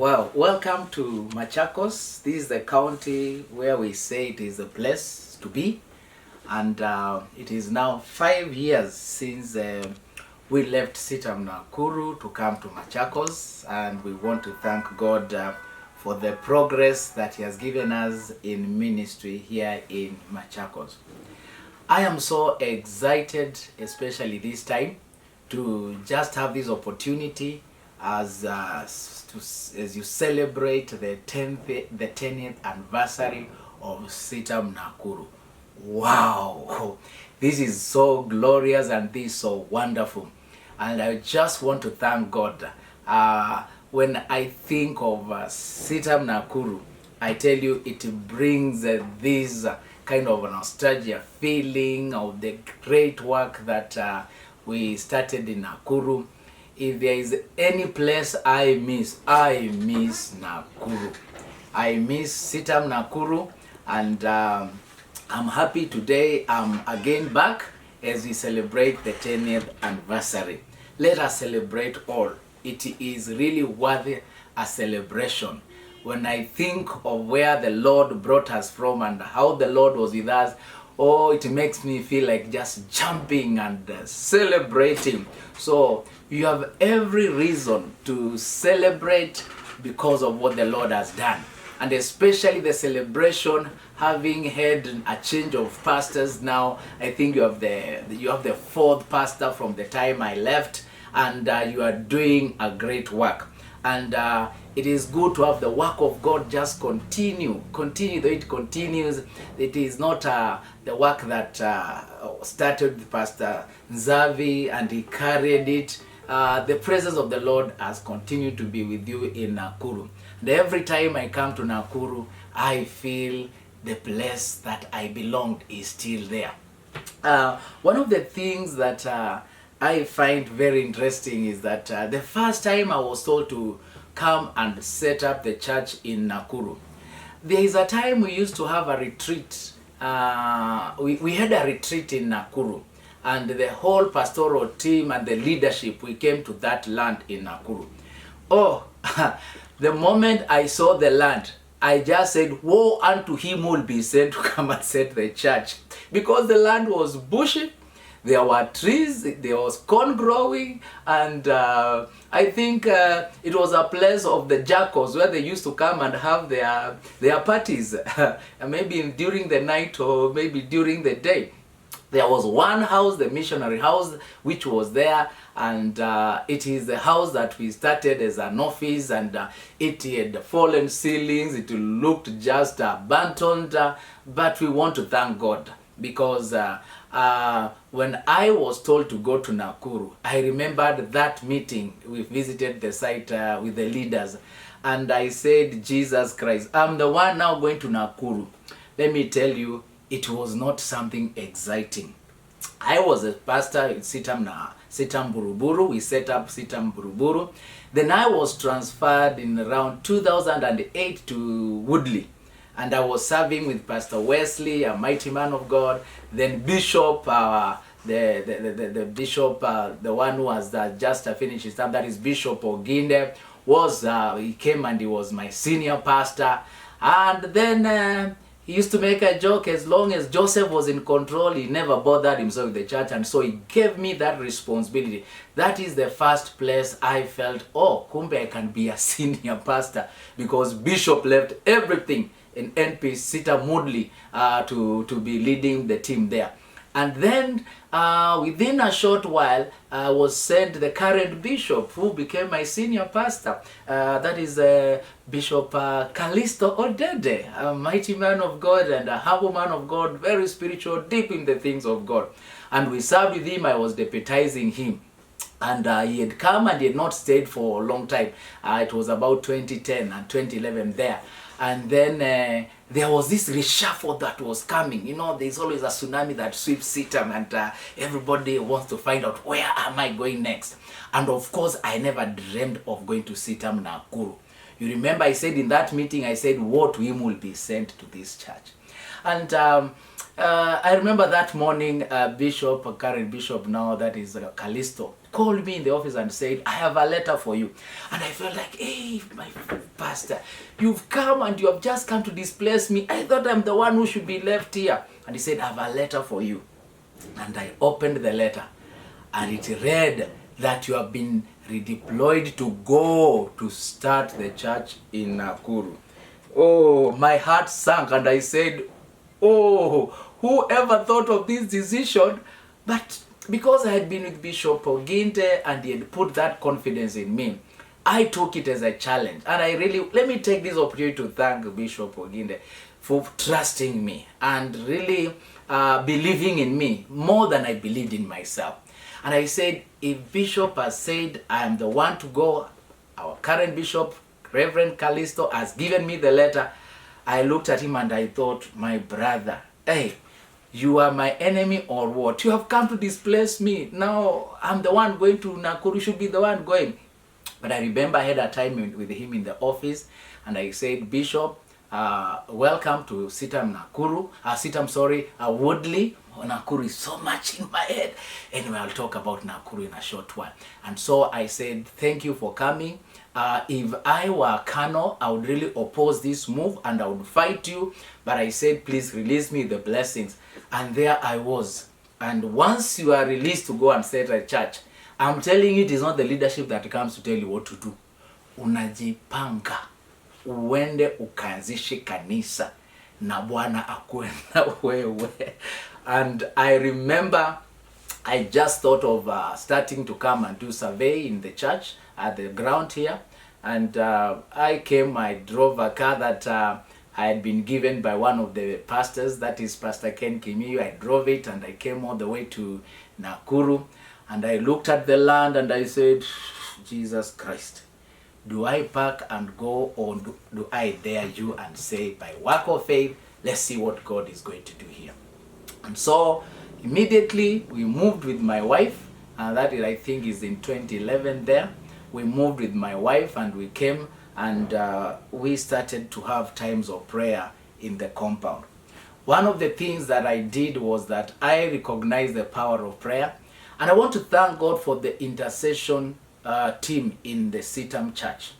Well, welcome to Machakos. This is the county where we say it is a place to be. And it is now 5 years since we left Citam, Nakuru to come to Machakos. And we want to thank God for the progress that He has given us in ministry here in Machakos. I am so excited, especially this time, to just have this opportunity as you celebrate the 10th anniversary of Citam Nakuru. Wow, this is so glorious and this is so wonderful, and I just want to thank God. When I think of Citam Nakuru, I tell you it brings this kind of nostalgia feeling of the great work that we started in Nakuru. If there is any place I miss Nakuru. I miss Citam Nakuru, and I'm happy today I'm again back as we celebrate the 10th anniversary. Let us celebrate all. It is really worthy a celebration. When I think of where the Lord brought us from and how the Lord was with us, oh, it makes me feel like just jumping and celebrating. So you have every reason to celebrate because of what the Lord has done. And especially the celebration, having had a change of pastors now. I think you have the fourth pastor from the time I left, and you are doing a great work. And it is good to have the work of God just continue though it continues. It is not the work that started with Pastor Nzavi and he carried it. The presence of the Lord has continued to be with you in Nakuru. And every time I come to Nakuru, I feel the place that I belonged is still there. One of the things that I find very interesting is that the first time I was told to come and set up the church in Nakuru, there is a time we used to have a retreat. We had a retreat in Nakuru, and the whole pastoral team and the leadership, we came to that land in Nakuru. Oh, the moment I saw the land, I just said, woe unto him who will be sent to come and set the church. Because the land was bushy, there were trees, there was corn growing, and I think it was a place of the jackals where they used to come and have their parties, maybe during the night or maybe during the day. There was one house, the missionary house, which was there, and it is the house that we started as an office, and it had fallen ceilings, it looked just abandoned, but we want to thank God because when I was told to go to Nakuru, I remembered that meeting. We visited the site with the leaders, and I said, Jesus Christ, I'm the one now going to Nakuru. Let me tell you, it was not something exciting. I was a pastor in Citam Buruburu. We set up Citam Buruburu. Then I was transferred in around 2008 to Woodley. And I was serving with Pastor Wesley, a mighty man of God. Then Bishop, the Bishop, the one who has just finished his term, that is Bishop Oginde, he came and he was my senior pastor. And then he used to make a joke, as long as Joseph was in control, he never bothered himself with the church, and so he gave me that responsibility. That is the first place I felt, oh, kumbe I can be a senior pastor, because Bishop left everything in NP Citam Woodley to be leading the team there. And then within a short while, I was sent the current bishop who became my senior pastor. That is Bishop Callisto Odede, a mighty man of God and a humble man of God, very spiritual, deep in the things of God. And we served with him. I was deputizing him. And he had come and he had not stayed for a long time. It was about 2010 and 2011 there. And then there was this reshuffle that was coming. You know, there's always a tsunami that sweeps Citam, and everybody wants to find out, where am I going next? And of course, I never dreamed of going to Citam Nakuru. You remember I said in that meeting, I said, woe to him will be sent to this church. And I remember that morning, Bishop, current Bishop now, that is Callisto, called me in the office and said, I have a letter for you. And I felt like, hey, my pastor, you've come and you have just come to displace me. I thought I'm the one who should be left here. And he said, I have a letter for you. And I opened the letter and it read that you have been redeployed to go to start the church in Nakuru. Oh, my heart sank and I said, oh, whoever thought of this decision? But because I had been with Bishop Oginte and he had put that confidence in me, I took it as a challenge. And I really, let me take this opportunity to thank Bishop Oginte for trusting me and really believing in me more than I believed in myself. And I said, if Bishop has said I am the one to go, our current Bishop, Reverend Callisto, has given me the letter, I looked at him and I thought, my brother, hey, you are my enemy or what? You have come to displace me. Now I'm the one going to Nakuru, you should be the one going. But I remember I had a time with him in the office and I said, Bishop, welcome to Citam Nakuru, Woodley. Oh, Nakuru is so much in my head. Anyway, I'll talk about Nakuru in a short while. And so I said, thank you for coming. If I were Kano, I would really oppose this move and I would fight you. But I said, please release me the blessings. And there I was. And once you are released to go and set a church, I'm telling you, it is not the leadership that comes to tell you what to do. Unajipanga. Uende ukaanzishe kanisa. Na Bwana akuwe na wewe. And I remember I just thought of starting to come and do survey in the church at the ground here. And I drove a car that I had been given by one of the pastors, that is Pastor Ken Kimiyu. I drove it and I came all the way to Nakuru. And I looked at the land and I said, Jesus Christ, do I park and go, or do I dare you and say, by work of faith, let's see what God is going to do here. And so immediately we moved with my wife, and that is, I think, is in 2011 there. We moved with my wife and we came and we started to have times of prayer in the compound. One of the things that I did was that I recognized the power of prayer, and I want to thank God for the intercession team in the Citam church.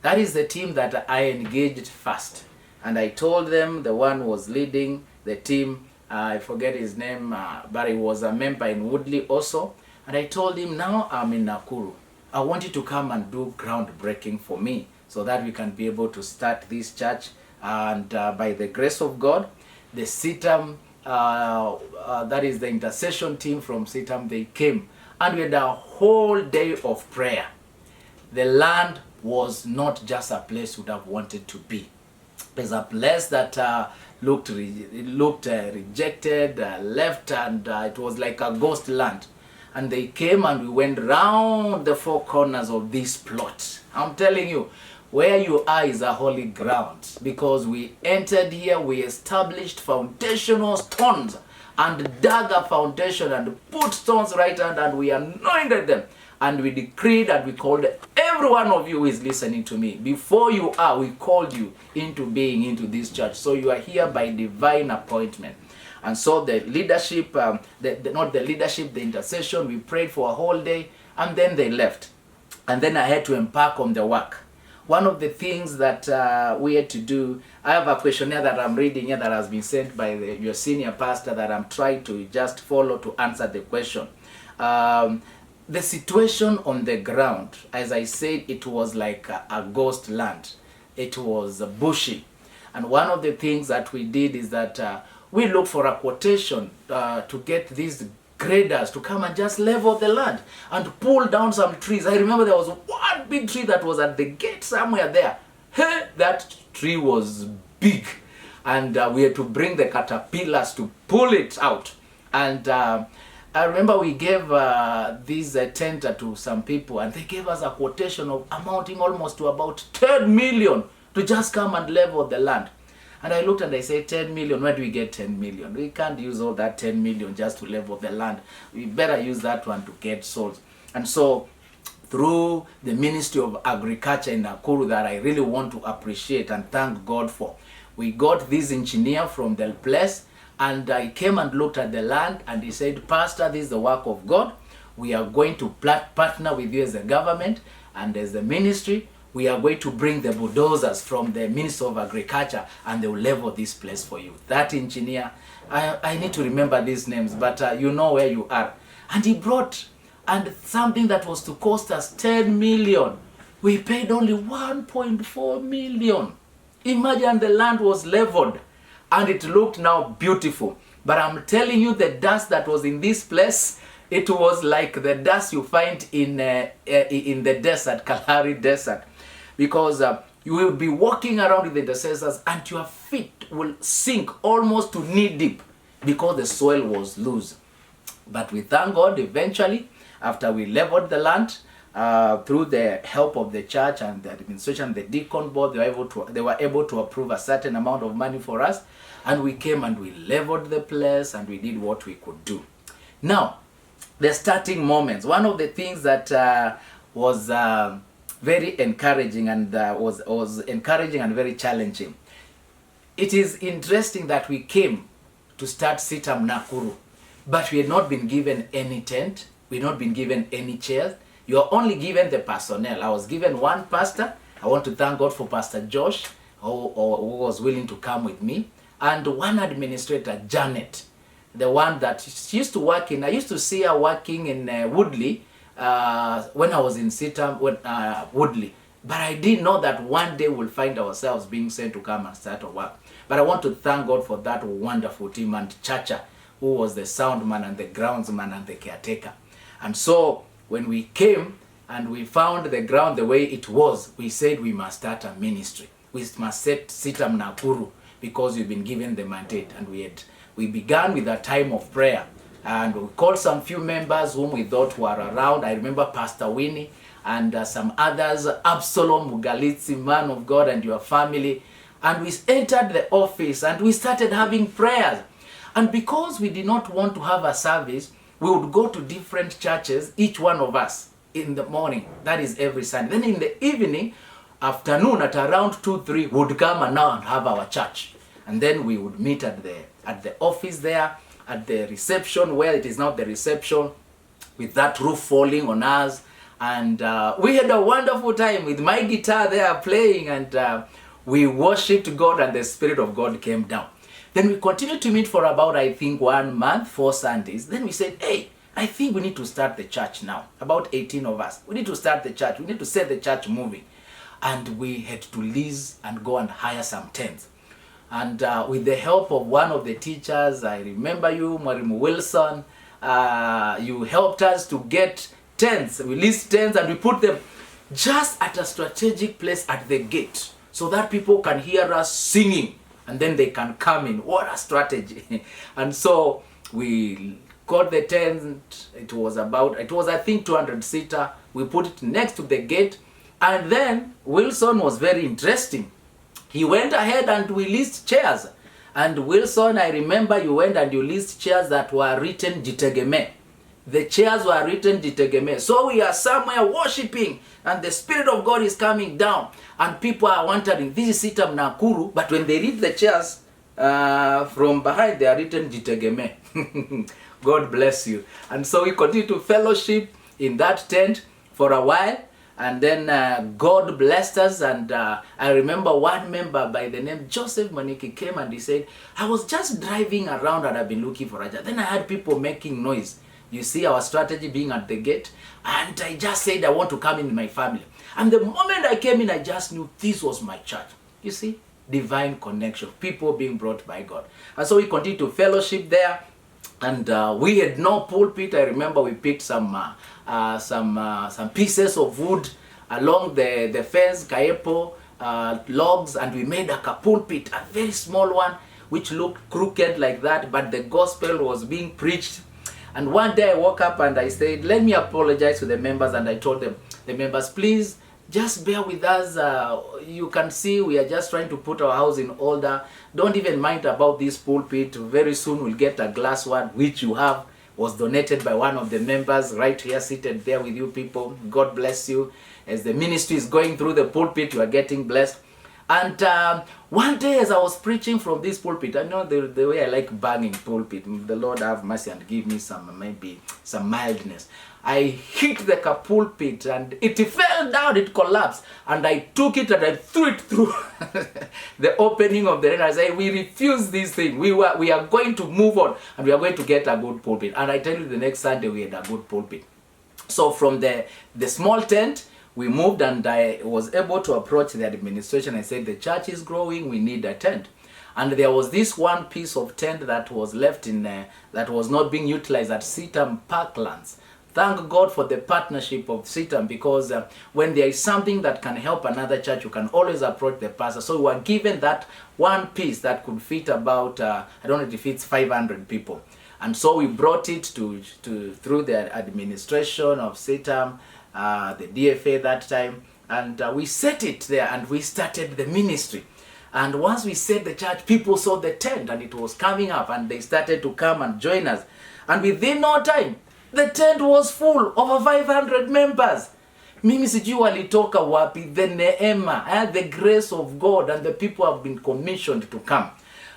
That is the team that I engaged first. And I told them, the one was leading the team, I forget his name, but he was a member in Woodley also. And I told him, now I'm in Nakuru. I want you to come and do groundbreaking for me so that we can be able to start this church. And by the grace of God, the Citam, that is the intercession team from Citam, they came. And we had a whole day of prayer. The land was not just a place we would have wanted to be. It's a place that looked rejected, left, and it was like a ghost land. And they came and we went round the four corners of this plot. I'm telling you, where you are is a holy ground, because we entered here, we established foundational stones and dug a foundation and put stones right hand, and we anointed them. And we decreed and we called every one of you who is listening to me. Before you are, we called you into being into this church. So you are here by divine appointment. And so the leadership, not the leadership, the intercession, we prayed for a whole day, and then they left. And then I had to embark on the work. One of the things that we had to do, I have a questionnaire that I'm reading here that has been sent by your senior pastor that I'm trying to just follow to answer the question. The situation on the ground, as I said, it was like a ghost land. It was bushy. And one of the things that we did is that we looked for a quotation to get these graders to come and just level the land and pull down some trees. I remember there was one big tree that was at the gate somewhere there. Hey, that tree was big. And we had to bring the caterpillars to pull it out. And I remember we gave this tent to some people, and they gave us a quotation of amounting almost to about 10 million to just come and level the land. And I looked and I said, 10 million, where do we get 10 million? We can't use all that 10 million just to level the land. We better use that one to get souls. And so through the Ministry of Agriculture in Nakuru, that I really want to appreciate and thank God for, we got this engineer from the place, And I came and looked at the land, and he said, Pastor, this is the work of God. We are going to partner with you as a government and as the ministry. We are going to bring the bulldozers from the Ministry of Agriculture, and they will level this place for you. That engineer, I need to remember these names, but you know where you are. And he brought, and something that was to cost us 10 million, we paid only 1.4 million. Imagine the land was leveled, and it looked now beautiful. But I'm telling you, the dust that was in this place, it was like the dust you find in the desert, Kalahari Desert. Because you will be walking around with the intercessors, and your feet will sink almost to knee deep because the soil was loose. But we thank God, eventually, after we leveled the land, through the help of the church and the administration, the deacon board, they were able to approve a certain amount of money for us. And we came and we leveled the place, and we did what we could do. Now, the starting moments. One of the things that was very encouraging and was encouraging and very challenging. It is interesting that we came to start Citam Nakuru, but we had not been given any tent. We had not been given any chairs. You are only given the personnel. I was given one pastor. I want to thank God for Pastor Josh, who was willing to come with me, and one administrator, Janet, the one that she used to work in. I used to see her working in Woodley when I was in Citam, Woodley. But I didn't know that one day we'll find ourselves being sent to come and start a work. But I want to thank God for that wonderful team, and Chacha, who was the sound man and the groundsman and the caretaker. And so when we came and we found the ground the way it was, we said we must start a ministry. We must set Citam Nakuru, because we've been given the mandate. And we began with a time of prayer. And we called some few members whom we thought were around. I remember Pastor Winnie and some others, Absalom Mugalitsi, man of God, and your family. And we entered the office and we started having prayers. And because we did not want to have a service, we would go to different churches, each one of us, in the morning. That is every Sunday. Then in the evening, afternoon, at around 2, 3, we would come and now have our church. And then we would meet at the office there, at the reception, where it is now the reception, with that roof falling on us. And we had a wonderful time with my guitar there playing, and we worshipped God, and the Spirit of God came down. Then we continued to meet for about, I think, 1 month, 4 Sundays. Then we said, hey, I think we need to start the church now. About 18 of us. We need to start the church. We need to set the church moving. And we had to lease and go and hire some tents. And with the help of one of the teachers, I remember you, Mwalimu Wilson, you helped us to get tents. We leased tents and we put them just at a strategic place at the gate, so that people can hear us singing and then they can come in. What a strategy. And so we got the tent. It was I think 200-seater. We put it next to the gate. And then Wilson was very interesting. He went ahead and we leased chairs. And Wilson, I remember you went and you leased chairs that were written Jitegeme. The chairs were written Jitegeme. So we are somewhere worshiping, and the Spirit of God is coming down. And people are wondering, this is Citam Nakuru. But when they read the chairs from behind, they are written Jitegeme. God bless you. And so we continued to fellowship in that tent for a while. And then God blessed us, and I remember one member by the name Joseph Maniki came and he said, I was just driving around and I've been looking for a job. Then I heard people making noise. You see our strategy being at the gate, and I just said I want to come in my family. And the moment I came in, I just knew this was my church. You see, divine connection, people being brought by God. And so we continued to fellowship there. And we had no pulpit. I remember we picked some pieces of wood along the fence, kaepo, logs, and we made a pulpit, a very small one, which looked crooked like that, but the gospel was being preached. And one day I woke up and I said, let me apologize to the members, and I told them, the members, please, just bear with us. You can see we are just trying to put our house in order. Don't even mind about this pulpit. Very soon we'll get a glass one, which you have, was donated by one of the members right here, seated there with you people. God bless you. As the ministry is going through the pulpit, you are getting blessed. And one day as I was preaching from this pulpit, I know the way I like banging pulpit, the Lord have mercy and give me maybe some mildness. I hit the pulpit and it fell down, it collapsed. And I took it and I threw it through the opening of the rain. I said, we refuse this thing. We are going to move on and we are going to get a good pulpit. And I tell you, the next Sunday we had a good pulpit. So from the small tent, we moved and I was able to approach the administration. I said, the church is growing, we need a tent. And there was this one piece of tent that was left in, that was not being utilized at Citam Parklands. Thank God for the partnership of Citam, because when there is something that can help another church, you can always approach the pastor. So we were given that one piece that could fit about, I don't know if it fits 500 people. And so we brought it through the administration of Citam, the DFA that time, and we set it there and we started the ministry. And once we set the church, people saw the tent and it was coming up and they started to come and join us. And within no time, the tent was full, over 500 members. Mimi sijui walitoka wapi, the neema, the grace of God, and the people have been commissioned to come.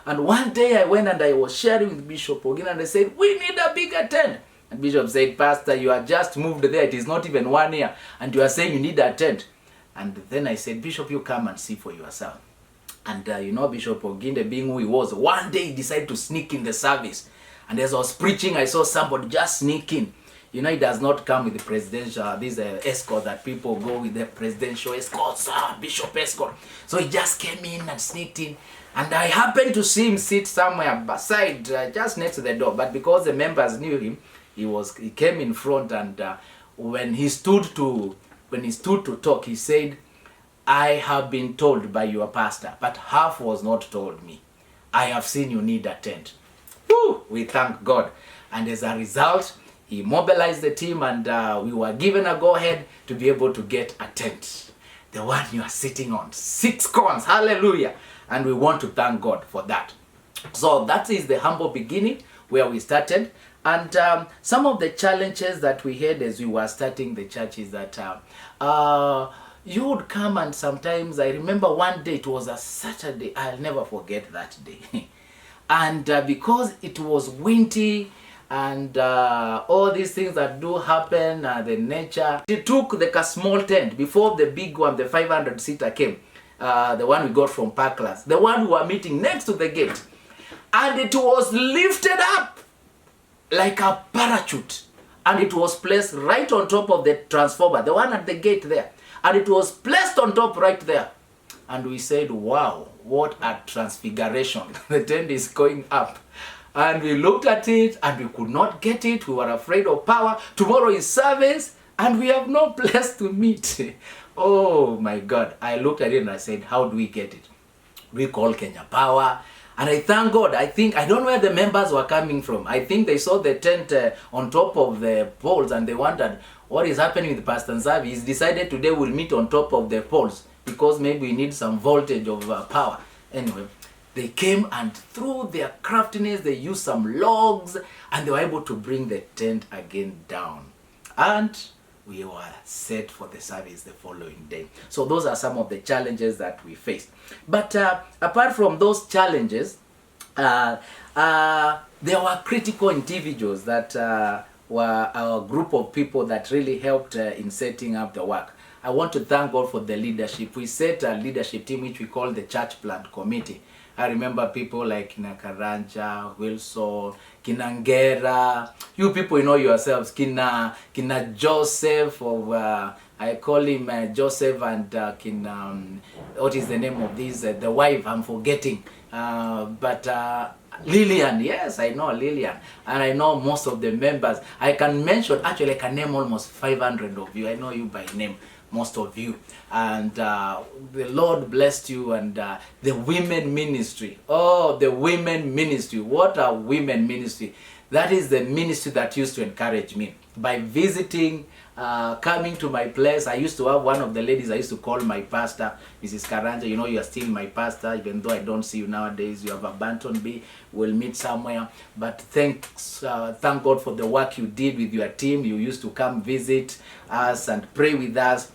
And one day I went and I was sharing with Bishop Ogin and I said, we need a bigger tent. And Bishop said, Pastor, you are just moved there. It is not even 1 year. And you are saying you need a tent. And then I said, Bishop, you come and see for yourself. And you know, Bishop Oginde, being who he was, one day he decided to sneak in the service. And as I was preaching, I saw somebody just sneak in. You know, it does not come with the presidential, this escort that people go with, the presidential escort, bishop escort. So he just came in and sneaked in. And I happened to see him sit somewhere beside, just next to the door. But because the members knew him, he came in front, and when he stood to talk, he said, I have been told by your pastor, but half was not told me. I have seen you need a tent. Woo! We thank God. And as a result, he mobilized the team, and we were given a go-ahead to be able to get a tent. The one you are sitting on. 6 corners. Hallelujah. And we want to thank God for that. So that is the humble beginning where we started. And some of the challenges that we had as we were starting the church is that you would come, and sometimes I remember one day, it was a Saturday, I'll never forget that day. And because it was windy and all these things that do happen, the nature, they took the small tent before the big one, the 500-seater came, the one we got from Parklands, the one we were meeting next to the gate. And it was lifted up like a parachute, and it was placed right on top of the transformer, the one at the gate there. And it was placed on top right there. And we said, wow, what a transfiguration. The tent is going up. And we looked at it and we could not get it. We were afraid of power. Tomorrow is service and we have no place to meet. Oh my God. I looked at it and I said, how do we get it? We call Kenya Power. And I thank God. I don't know where the members were coming from. I think they saw the tent on top of the poles and they wondered, what is happening with Pastor Nzavi? He's decided today we'll meet on top of the poles because maybe we need some voltage of power. Anyway, they came, and through their craftiness, they used some logs and they were able to bring the tent again down. And we were set for the service the following day. So those are some of the challenges that we faced. But apart from those challenges, there were critical individuals that were our group of people that really helped in setting up the work. I want to thank God for the leadership. We set a leadership team which we call the Church Plant Committee. I remember people like Kina Karanja, Wilson, Kinangera. You people, you know yourselves. Kina Joseph, of I call him Joseph, and what is the name of this? The wife, I'm forgetting. But Lillian, yes, I know Lillian. And I know most of the members. I can mention, actually I can name almost 500 of you. I know you by name, most of you. And the Lord blessed you. And the women ministry. Oh, the women ministry. What a women ministry. That is the ministry that used to encourage me. By visiting, coming to my place, I used to have one of the ladies I used to call my pastor, Mrs. Karanja. You know, you are still my pastor, even though I don't see you nowadays. You have abandoned me. We'll meet somewhere. But thank God for the work you did with your team. You used to come visit us and pray with us.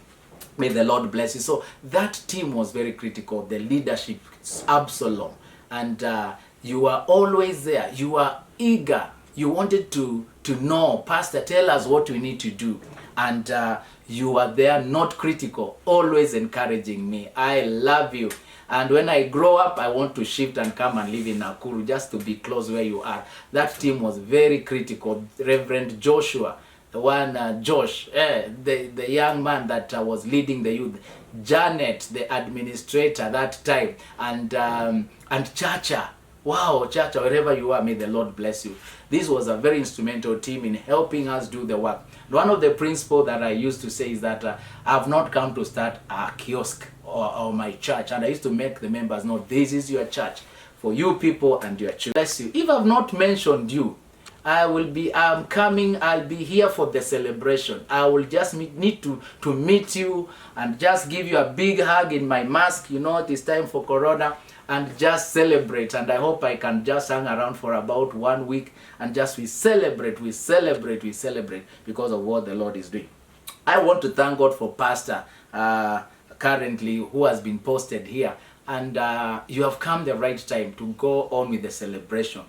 May the Lord bless you. So that team was very critical. The leadership, Absalom, and you are always there. You are eager. You wanted to know, Pastor, tell us what we need to do. And you are there, not critical, always encouraging me. I love you. And when I grow up, I want to shift and come and live in Nakuru just to be close where you are. That team was very critical. Reverend Joshua, the one, Josh, the young man that was leading the youth. Janet, the administrator that time. And Chacha. Wow, Chacha, wherever you are, may the Lord bless you. This was a very instrumental team in helping us do the work. One of the principles that I used to say is that I have not come to start a kiosk or my church. And I used to make the members know, this is your church for you people and your children. Bless you. If I've not mentioned you, I'm coming, I'll be here for the celebration. I will just need to meet you and just give you a big hug in my mask. You know, it is time for Corona, and just celebrate. And I hope I can just hang around for about 1 week and just we celebrate because of what the Lord is doing. I want to thank God for Pastor currently who has been posted here. And you have come the right time to go on with the celebration.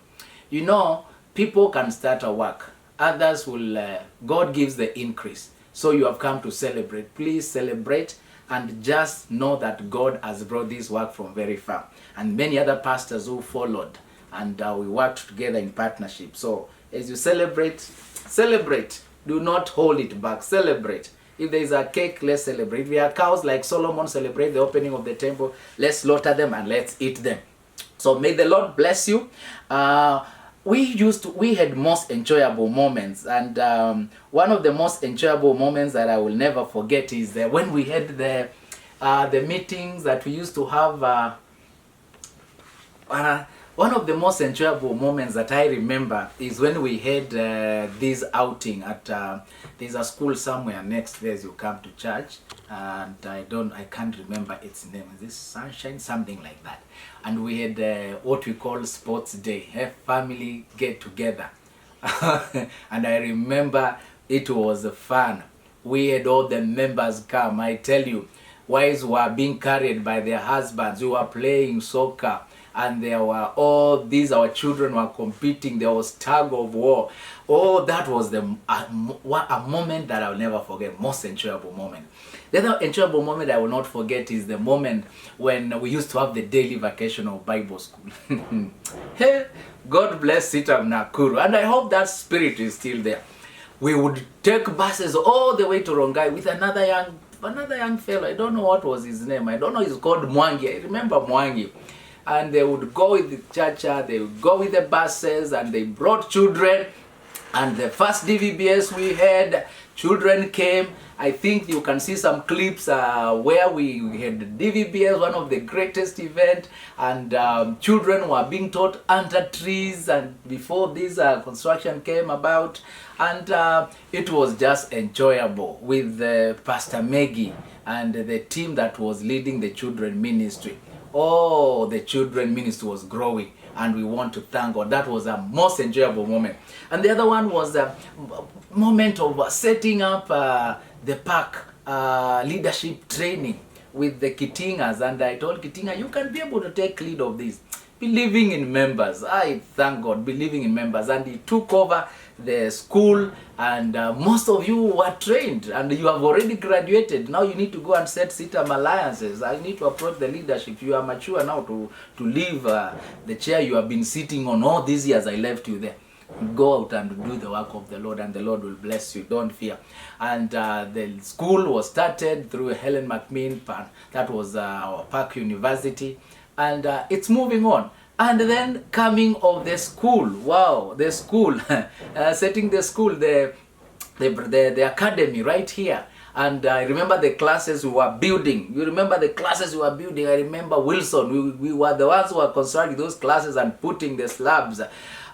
You know, people can start a work. Others will, God gives the increase. So you have come to celebrate. Please celebrate and just know that God has brought this work from very far. And many other pastors who followed. And we worked together in partnership. So as you celebrate, celebrate. Do not hold it back. Celebrate. If there is a cake, let's celebrate. If there are cows like Solomon, celebrate the opening of the temple. Let's slaughter them and let's eat them. So may the Lord bless you. We had most enjoyable moments, and one of the most enjoyable moments that I will never forget is when we had the meetings that we used to have. One of the most enjoyable moments that I remember is when we had this outing at there's a school somewhere next there as you come to church, and I can't remember its name. Is this Sunshine, something like that? And we had what we call sports day, a family get together. And I remember it was fun. We had all the members come. I tell you, wives were being carried by their husbands. We were playing soccer. And there were all these, our children were competing. There was tug of war. Oh, that was a moment that I will never forget. Most enjoyable moment. The other enjoyable moment I will not forget is the moment when we used to have the daily vacation of Bible school. Hey, God bless Citam Nakuru. And I hope that spirit is still there. We would take buses all the way to Rongai with another young fellow. I don't know what was his name. I don't know. He's called Mwangi. I remember Mwangi. And they would go with the church, they would go with the buses, and they brought children. And the first DVBS we had, children came. I think you can see some clips where we had DVBS, one of the greatest events, and children were being taught under trees, and before this construction came about, and it was just enjoyable with Pastor Maggie and the team that was leading the children ministry. Oh, the children ministry was growing, and we want to thank God. That was a most enjoyable moment. And the other one was a moment of setting up the park leadership training with the Kitingas. And I told Kitinga, you can be able to take lead of this. Believing in members. I thank God, believing in members. And he took over the school, and most of you were trained, and you have already graduated. Now you need to go and set Citam alliances. I need to approach the leadership. You are mature now to leave the chair you have been sitting on all these years. I left you there. Go out and do the work of the Lord, and the Lord will bless you. Don't fear. And the school was started through Helen McMean. That was our Park University. And it's moving on. And then coming of the school, wow, the school, setting the school, the academy right here. And I remember the classes we were building. You remember the classes we were building? I remember Wilson. We were the ones who were constructing those classes and putting the slabs.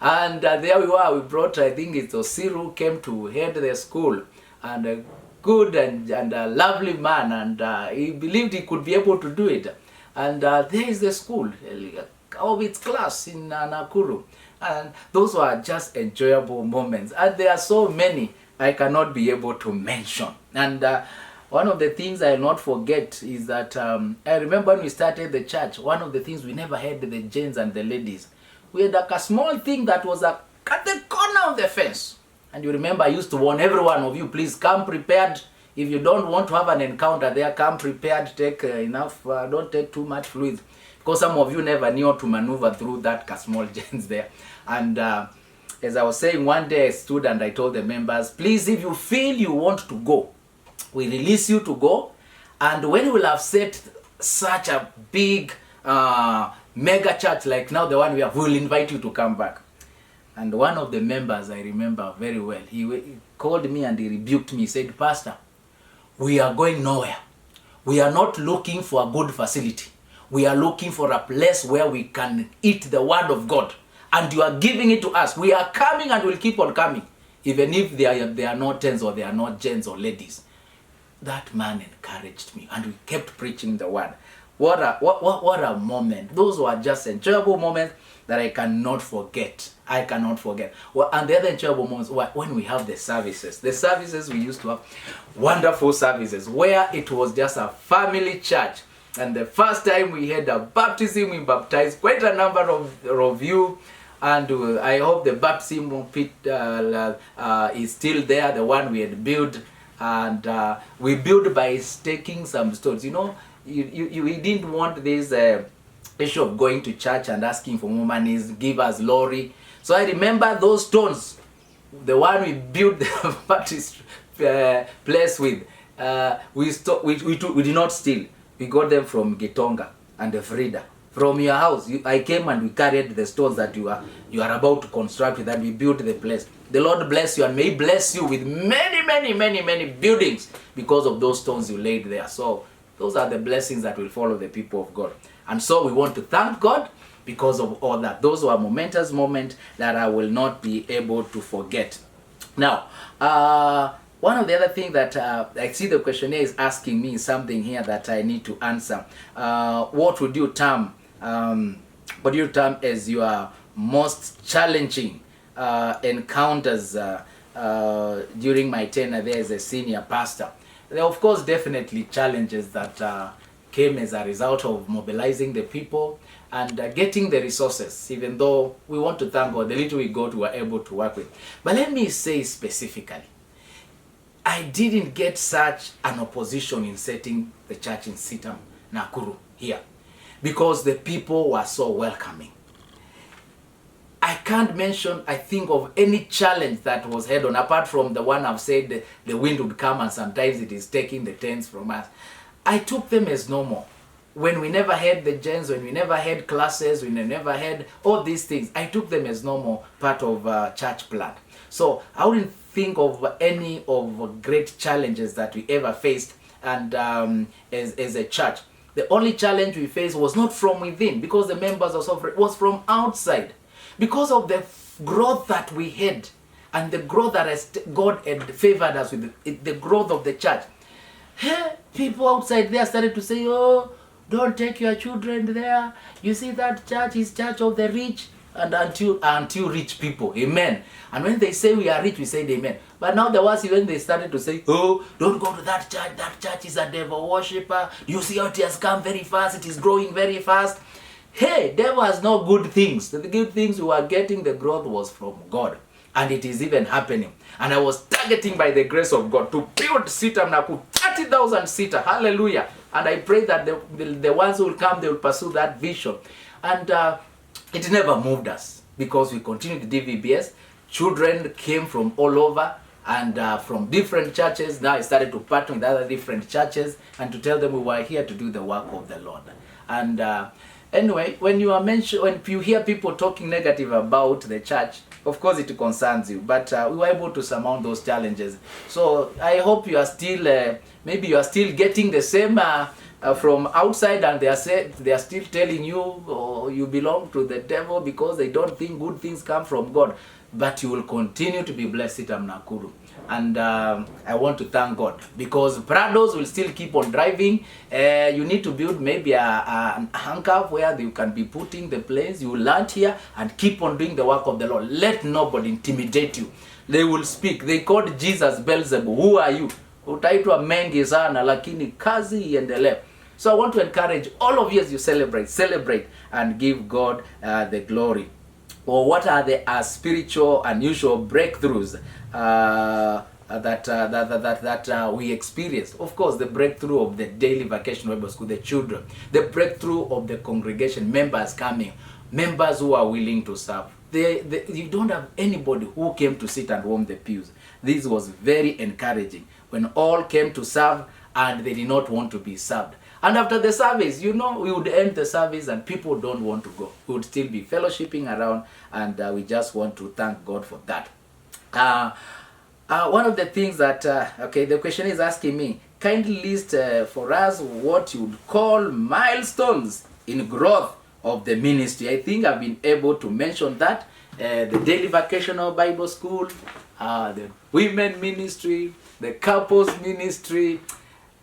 And there we were. We brought, I think it's Osiru came to head the school. And a good and a lovely man. And he believed he could be able to do it. And there is the school of its class in Nakuru. And those were just enjoyable moments. And there are so many I cannot be able to mention. And one of the things I'll not forget is that I remember when we started the church, one of the things we never had the gents and the ladies. We had like a small thing that was at the corner of the fence. And you remember I used to warn every one of you, please come prepared. If you don't want to have an encounter there, come prepared, take enough, don't take too much fluid. Because some of you never knew how to maneuver through that small gents there. And as I was saying, one day I stood and I told the members, please, if you feel you want to go, we release you to go. And when we'll have set such a big mega church like now the one we have, we'll invite you to come back. And one of the members, I remember very well, he called me and he rebuked me. He said, Pastor, we are going nowhere. We are not looking for a good facility. We are looking for a place where we can eat the word of God. And you are giving it to us. We are coming and we'll keep on coming. Even if they are not tens or they are not gents or ladies. That man encouraged me and we kept preaching the word. What a moment. Those were just enjoyable moments that I cannot forget. I cannot forget. Well, and the other enjoyable moments were when we have the services. The services we used to have, wonderful services, where it was just a family church. And the first time we had a baptism, we baptized quite a number of you. And I hope the baptism pit is still there, the one we had built. And we built by staking some stones. You know, we didn't want this issue of going to church and asking for more money, give us lorry. So I remember those stones, the one we built the Baptist place with. We did not steal. We got them from Gitonga and Frida. From your house, I came and we carried the stones that you are about to construct with, and we built the place. The Lord bless you and may bless you with many buildings because of those stones you laid there. So those are the blessings that will follow the people of God. And so we want to thank God because of all that. Those were momentous moments that I will not be able to forget. Now, one of the other things that I see the questionnaire is asking me something here that I need to answer. What would you term as your most challenging encounters during my tenure there as a senior pastor? There are, of course, definitely challenges that came as a result of mobilizing the people and getting the resources, even though we want to thank God, the little we got we were able to work with. But let me say specifically, I didn't get such an opposition in setting the church in Citam, Nakuru, here, because the people were so welcoming. I can't mention, I think, of any challenge that was head on, apart from the one I've said, the wind would come and sometimes it is taking the tents from us. I took them as normal. When we never had the gens, when we never had classes, when we never had all these things, I took them as normal part of church plan. So I wouldn't think of any of great challenges that we ever faced and as a church. The only challenge we faced was not from within, because the members are suffering, it was from outside. Because of the growth that we had and the growth that God had favored us with, the growth of the church. Hey, people outside there started to say, oh, don't take your children there. You see, that church is church of the rich. And until rich people, amen. And when they say we are rich, we say amen. But now the worst, when they started to say, oh, don't go to that church is a devil worshipper. You see how it has come very fast, it is growing very fast. Hey, devil has no good things. The good things we were getting, the growth was from God. And it is even happening. And I was targeting by the grace of God to build Citam Nakuru, 30,000 seater. Hallelujah. And I pray that the ones who will come, they will pursue that vision. And it never moved us, because we continued the DVBS. Children came from all over and from different churches. Now I started to partner with other different churches and to tell them we were here to do the work of the Lord. And anyway, when you hear people talking negative about the church, of course it concerns you. But we were able to surmount those challenges. So I hope you are still, maybe you are still getting the same from outside, and they are still telling you, oh, you belong to the devil because they don't think good things come from God. But you will continue to be blessed, Citam Nakuru. And I want to thank God, because Prados will still keep on driving. You need to build maybe an anchor where you can be putting the planes. You will land here and keep on doing the work of the Lord. Let nobody intimidate you. They will speak. They called Jesus Beelzebub. Who are you? utaitwa mengi sana, lakini kazi iendelee. So I want to encourage all of you as you celebrate and give God the glory. Or what are the spiritual unusual breakthroughs that we experienced? Of course, the breakthrough of the daily vacation Bible school, the children, the breakthrough of the congregation members coming, members who are willing to serve. You don't have anybody who came to sit and warm the pews. This was very encouraging when all came to serve and they did not want to be served. And after the service, we would end the service and people don't want to go. We would still be fellowshipping around, and we just want to thank God for that. One of the things that, the question is asking me, kindly list for us what you would call milestones in growth of the ministry. I think I've been able to mention that. The daily vocational Bible school, the women ministry, the couples ministry.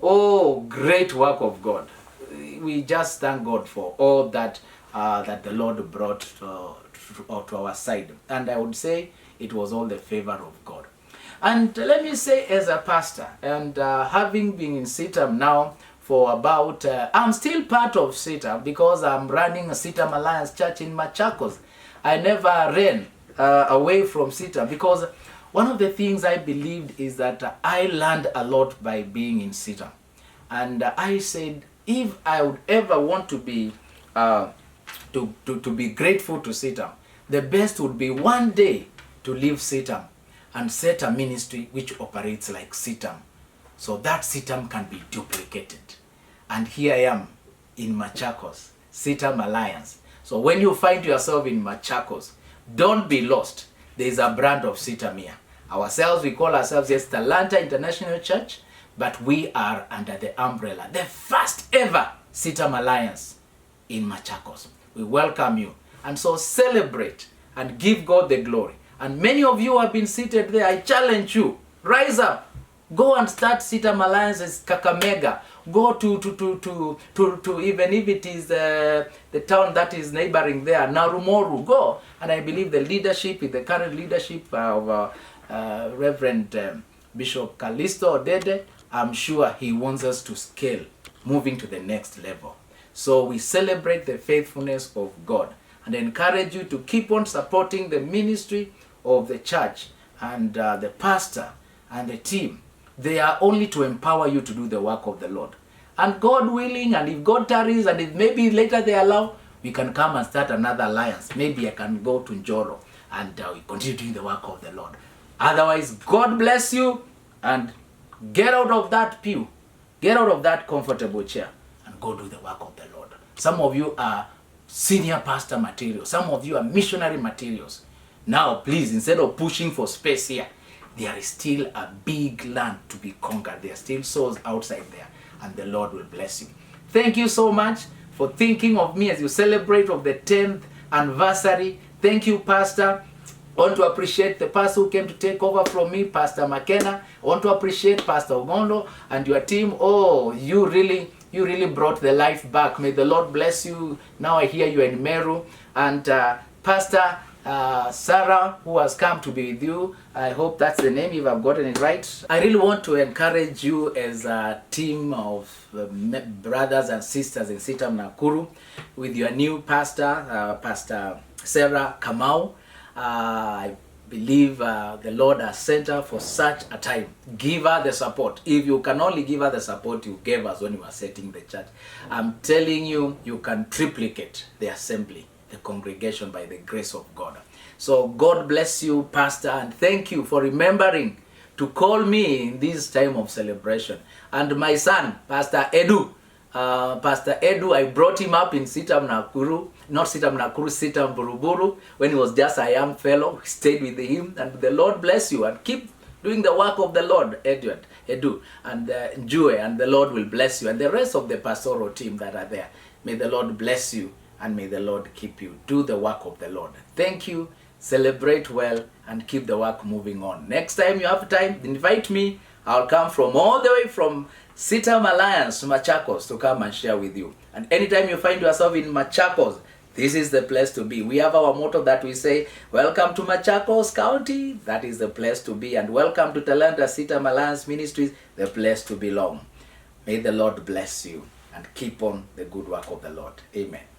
Oh, great work of God. We just thank God for all that that the Lord brought to our side. And I would say it was all the favor of God. And let me say, as a pastor, and having been in Citam now for about, I'm still part of Citam because I'm running a Citam Alliance Church in Machakos. I never ran away from Citam because one of the things I believed is that I learned a lot by being in Citam. And I said, if I would ever want to be to be grateful to Citam, the best would be one day to leave Citam and set a ministry which operates like Citam, so that Citam can be duplicated. And here I am in Machakos, Citam Alliance. So when you find yourself in Machakos, don't be lost. There is a brand of Citam here. Ourselves, we call ourselves, yes, Talanta International Church, but we are under the umbrella, the first ever Citam Alliance in Machakos. We welcome you. And so celebrate and give God the glory. And many of you have been seated there. I challenge you, rise up. Go and start Citam Alliances Kakamega. Go to even if it is the town that is neighboring there, Narumoru. Go. And I believe the leadership, the current leadership of Reverend Bishop Callisto Odede, I'm sure he wants us to scale, moving to the next level. So we celebrate the faithfulness of God and encourage you to keep on supporting the ministry of the church and the pastor and the team. They are only to empower you to do the work of the Lord. And God willing, and if God tarries, and if maybe later they allow, we can come and start another alliance. Maybe I can go to Njoro and we continue doing the work of the Lord. Otherwise, God bless you and get out of that pew. Get out of that comfortable chair and go do the work of the Lord. Some of you are senior pastor material. Some of you are missionary materials. Now, please, instead of pushing for space here, there is still a big land to be conquered. There are still souls outside there, and the Lord will bless you. Thank you so much for thinking of me as you celebrate of the 10th anniversary. Thank you, Pastor. I want to appreciate the pastor who came to take over from me, Pastor McKenna. I want to appreciate Pastor Ogondo and your team. Oh, you really brought the life back. May the Lord bless you. Now I hear you in Meru. And Pastor Sarah, who has come to be with you. I hope that's the name, if I've gotten it right. I really want to encourage you as a team of brothers and sisters in Citam Nakuru with your new pastor, Pastor Sarah Kamau. I believe the Lord has sent her for such a time. Give her the support. If you can only give her the support you gave us when you were setting the church, I'm telling you, you can triplicate the assembly, the congregation, by the grace of God. So God bless you, Pastor, and thank you for remembering to call me in this time of celebration. And my son, Pastor Edu, I brought him up in Citam Nakuru, not Citam Nakuru, Citam Buruburu, when he was just a young fellow. He stayed with him, and the Lord bless you, and keep doing the work of the Lord, Edu, and Jue, and the Lord will bless you, and the rest of the pastoral team that are there. May the Lord bless you, and may the Lord keep you. Do the work of the Lord. Thank you. Celebrate well, and keep the work moving on. Next time you have time, invite me. I'll come from all the way from Citam Alliance, Machakos, to come and share with you. And anytime you find yourself in Machakos, This is the place to be. We have our motto that we say, welcome to Machakos County. That is the place to be. And welcome to Talanta Citam Alliance Ministries, the place to belong. May the Lord bless you and keep on the good work of the Lord. Amen.